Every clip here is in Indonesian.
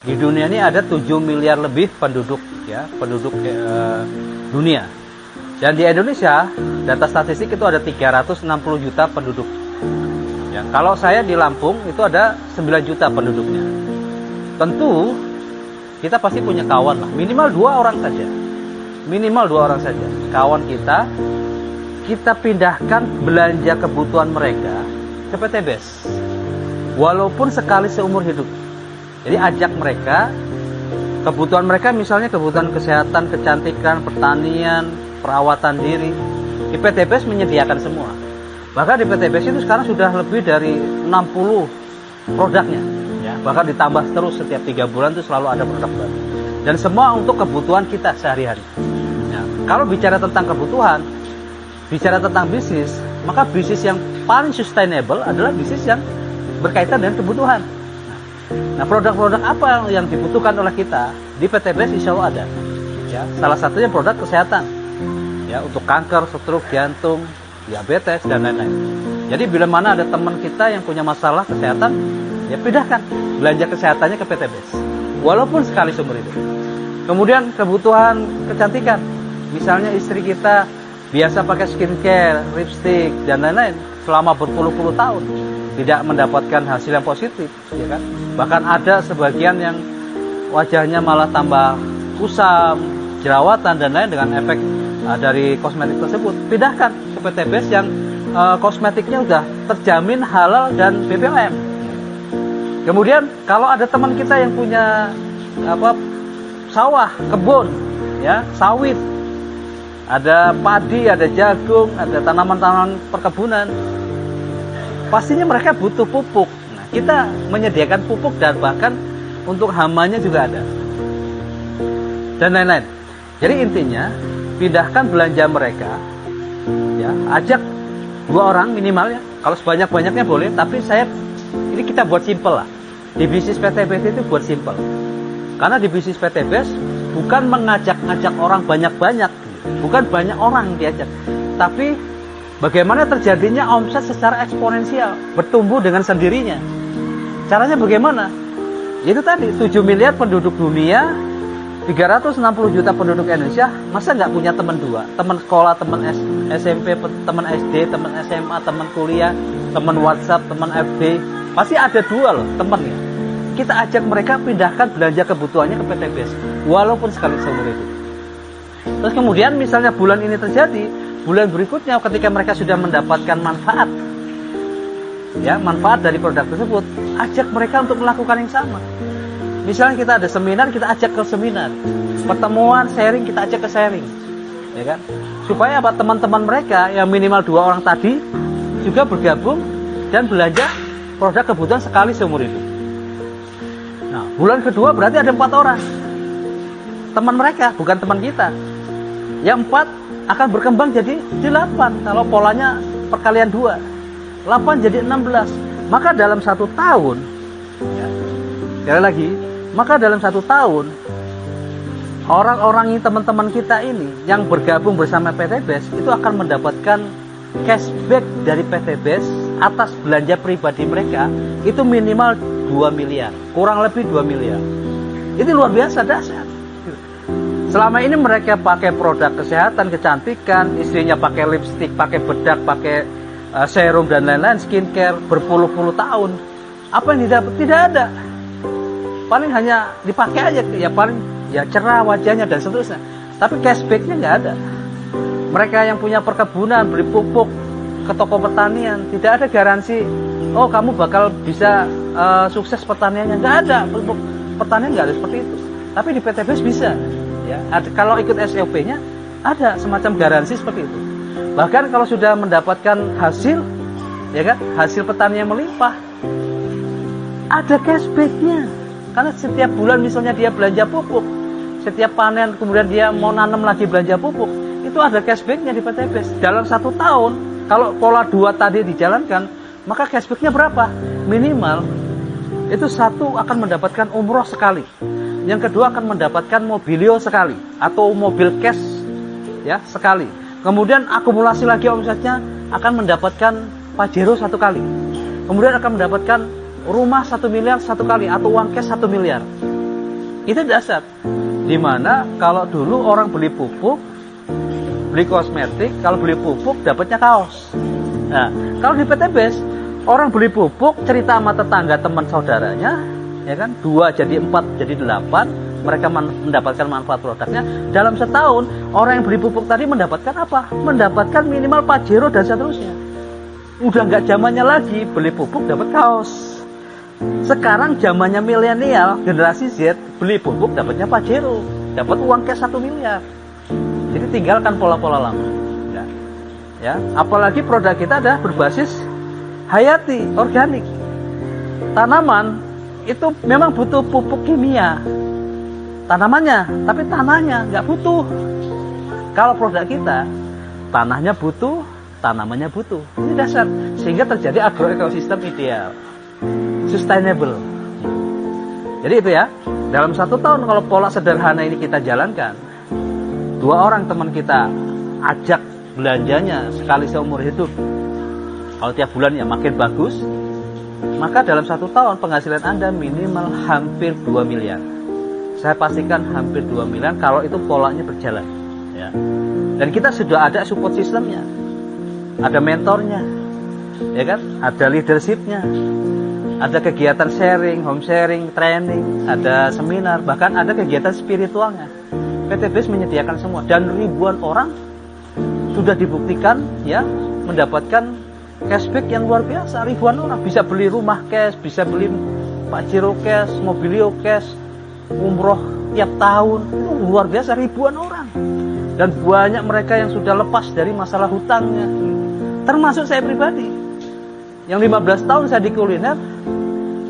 Di dunia ini ada 7 miliar lebih penduduk, ya, penduduk dunia. Dan di Indonesia, data statistik itu ada 360 juta penduduk. Ya, kalau saya di Lampung itu ada 9 juta penduduknya. Tentu kita pasti punya kawan lah, minimal 2 orang saja. Minimal 2 orang saja. Kawan kita pindahkan belanja kebutuhan mereka ke PT BES. Walaupun sekali seumur hidup. Jadi ajak mereka, kebutuhan mereka misalnya kebutuhan kesehatan, kecantikan, pertanian, perawatan diri. Di PT BES menyediakan semua. Bahkan di PT BES itu sekarang sudah lebih dari 60 produknya. Ya, bahkan ditambah terus setiap 3 bulan itu selalu ada produk baru. Dan semua untuk kebutuhan kita sehari-hari. Ya, kalau bicara tentang kebutuhan, bicara tentang bisnis, maka bisnis yang paling sustainable adalah bisnis yang berkaitan dengan kebutuhan. Nah, produk-produk apa yang dibutuhkan oleh kita di PT BES insya Allah ada. Ya, salah satunya produk kesehatan. Ya, untuk kanker, stroke, jantung, diabetes dan lain-lain. Jadi bila mana ada teman kita yang punya masalah kesehatan, ya pindahkan belanja kesehatannya ke PT BES. Walaupun sekali seumur hidup. Kemudian kebutuhan kecantikan. Misalnya istri kita biasa pakai skincare, lipstick dan lain-lain selama berpuluh-puluh tahun tidak mendapatkan hasil yang positif, ya kan? Bahkan ada sebagian yang wajahnya malah tambah kusam, jerawatan dan lain dengan efek dari kosmetik tersebut. Pindahkan ke PT BES yang kosmetiknya udah terjamin halal dan BPOM. Kemudian kalau ada teman kita yang punya sawah, kebun, ya, sawit, ada padi, ada jagung, ada tanaman-tanaman perkebunan, pastinya mereka butuh pupuk. Nah, kita menyediakan pupuk dan bahkan untuk hamanya juga ada. Dan lain-lain. Jadi intinya, pindahkan belanja mereka, ya, ajak 2 orang minimal ya. Kalau sebanyak-banyaknya boleh, tapi ini kita buat simple lah. Di bisnis PT BES itu buat simple. Karena di bisnis PT BES bukan mengajak-ngajak orang banyak-banyak, bukan banyak orang yang diajak, tapi bagaimana terjadinya omset secara eksponensial, bertumbuh dengan sendirinya. Caranya bagaimana? Itu tadi, 7 miliar penduduk dunia, 360 juta penduduk Indonesia, masa nggak punya teman 2? Teman sekolah, teman SMP, teman SD, teman SMA, teman kuliah, teman WhatsApp, teman FB. Pasti ada 2 loh temannya. Kita ajak mereka pindahkan belanja kebutuhannya ke PT BES, walaupun sekali seumur hidup. Terus kemudian misalnya bulan ini terjadi, bulan berikutnya ketika mereka sudah mendapatkan manfaat, ya, manfaat dari produk tersebut, ajak mereka untuk melakukan yang sama. Misalnya kita ada seminar, kita ajak ke seminar. Pertemuan, sharing, kita ajak ke sharing. Ya kan? Supaya apa? Teman-teman mereka yang minimal 2 orang tadi juga bergabung dan belanja produk kebutuhan sekali seumur hidup. Nah, bulan kedua berarti ada 4 orang. Teman mereka, bukan teman kita. Yang 4 akan berkembang jadi 8 kalau polanya perkalian 2. 8 jadi 16. Maka dalam 1 tahun, ya, sekali lagi, maka dalam 1 tahun orang-orang ini, teman-teman kita ini yang bergabung bersama PT BES itu akan mendapatkan cashback dari PT BES atas belanja pribadi mereka itu minimal 2 miliar, kurang lebih 2 miliar. Itu luar biasa dahsyat. Selama ini mereka pakai produk kesehatan, kecantikan, istrinya pakai lipstick, pakai bedak, pakai serum dan lain-lain, skincare berpuluh-puluh tahun. Apa yang didapat? Tidak ada. Paling hanya dipakai aja, ya paling ya cerah wajahnya dan seterusnya. Tapi cashbacknya nggak ada. Mereka yang punya perkebunan, beli pupuk ke toko pertanian, tidak ada garansi, oh kamu bakal bisa sukses pertaniannya. Nggak ada, pupuk pertanian nggak ada seperti itu. Tapi di PT BES bisa. Ya, kalau ikut SOP-nya ada semacam garansi seperti itu. Bahkan kalau sudah mendapatkan hasil, ya kan, hasil petani yang melimpah, ada cashback-nya. Karena setiap bulan misalnya dia belanja pupuk, setiap panen kemudian dia mau nanam lagi belanja pupuk, itu ada cashback-nya di PT BES. Dalam 1 tahun, kalau pola 2 tadi dijalankan, maka cashback-nya berapa? Minimal itu 1 akan mendapatkan umroh sekali. Yang kedua akan mendapatkan mobilio sekali atau mobil cash, ya, sekali. Kemudian akumulasi lagi omsetnya akan mendapatkan Pajero 1 kali. Kemudian akan mendapatkan rumah 1 miliar 1 kali atau uang cash 1 miliar. Itu dasar. Dimana kalau dulu orang beli pupuk, beli kosmetik, kalau beli pupuk dapatnya kaos. Nah, kalau di PTBes, orang beli pupuk cerita sama tetangga, teman saudaranya, ya kan, 2 jadi 4 jadi 8, mereka mendapatkan manfaat produknya. Dalam setahun, orang yang beli pupuk tadi mendapatkan apa? Mendapatkan minimal Pajero dan seterusnya. Udah nggak zamannya lagi beli pupuk dapat kaos. Sekarang zamannya milenial, generasi Z, beli pupuk dapatnya Pajero, dapat uang cash 1 miliar. Jadi tinggalkan pola-pola lama. Ya, apalagi produk kita ada berbasis hayati, organik. Tanaman itu memang butuh pupuk kimia, tanamannya, tapi tanahnya nggak butuh. Kalau produk kita, tanahnya butuh, tanamannya butuh. Ini dasar, sehingga terjadi agroekosistem ideal, sustainable. Jadi itu ya, dalam 1 tahun kalau pola sederhana ini kita jalankan, 2 orang teman kita ajak belanjanya sekali seumur hidup. Kalau tiap bulan ya makin bagus, maka dalam 1 tahun penghasilan Anda minimal hampir 2 miliar. Saya pastikan hampir 2 miliar kalau itu polanya berjalan. Ya. Dan kita sudah ada support sistemnya, ada mentornya, ya kan? Ada leadershipnya, ada kegiatan sharing, home sharing, training, ada seminar, bahkan ada kegiatan spiritualnya. PTBes menyediakan semua, dan ribuan orang sudah dibuktikan ya mendapatkan cashback yang luar biasa. Ribuan orang bisa beli rumah cash, bisa beli Pajero cash, Mobilio cash, umroh tiap tahun. Itu luar biasa, ribuan orang. Dan banyak mereka yang sudah lepas dari masalah hutangnya. Termasuk saya pribadi. Yang 15 tahun saya di kuliner,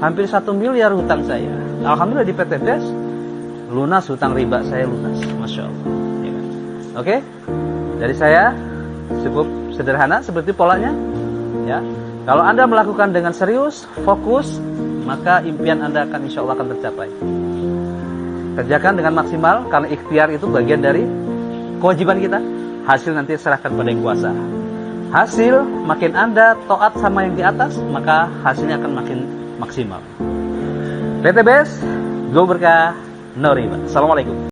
hampir 1 miliar hutang saya. Alhamdulillah di PTBes lunas hutang riba saya, lunas. Masya Allah. Ya kan? Oke? Dari saya cukup sederhana seperti polanya. Ya, kalau Anda melakukan dengan serius, fokus, maka impian Anda akan insya Allah akan tercapai. Kerjakan dengan maksimal, karena ikhtiar itu bagian dari kewajiban kita. Hasil nanti serahkan pada yang kuasa. Hasil makin Anda taat sama yang di atas, maka hasilnya akan makin maksimal. PTBes, go berkah, no riba. Assalamualaikum.